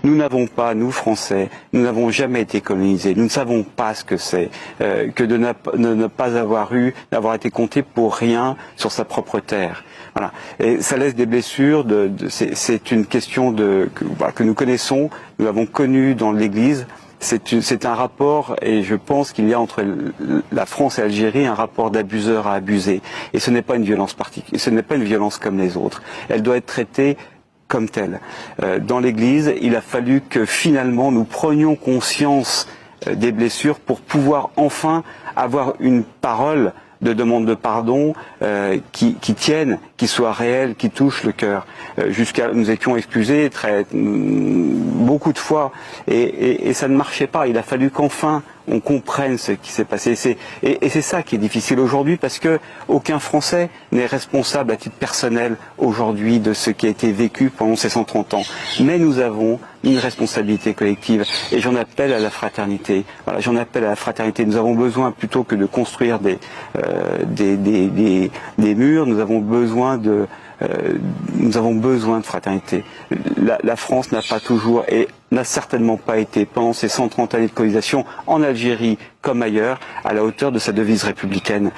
Nous n'avons pas, nous Français, nous n'avons jamais été colonisés. Nous ne savons pas ce que c'est que de ne pas d'avoir été compté pour rien sur sa propre terre. Voilà. Et ça laisse des blessures. C'est une question que nous connaissons, nous l'avons connue dans l'Église. C'est un rapport, et je pense qu'il y a entre la France et l'Algérie un rapport d'abuseur à abusé. Et ce n'est pas une violence particulière, ce n'est pas une violence comme les autres. Elle doit être traitée comme telle. Dans l'Église, il a fallu que finalement nous prenions conscience des blessures pour pouvoir enfin avoir une parole de demande de pardon qui tienne, qui soit réelle, qui touche le cœur. Nous étions excusés beaucoup de fois et ça ne marchait pas. Il a fallu qu'enfin on comprenne ce qui s'est passé. Et c'est ça qui est difficile aujourd'hui parce que aucun Français n'est responsable à titre personnel aujourd'hui de ce qui a été vécu pendant ces 130 ans. Mais nous avons une responsabilité collective et j'en appelle à la fraternité. Voilà, j'en appelle à la fraternité. Nous avons besoin plutôt que de construire des murs, nous avons besoin de fraternité. La France n'a pas toujours et n'a certainement pas été pendant ces 130 années de colonisation en Algérie comme ailleurs à la hauteur de sa devise républicaine.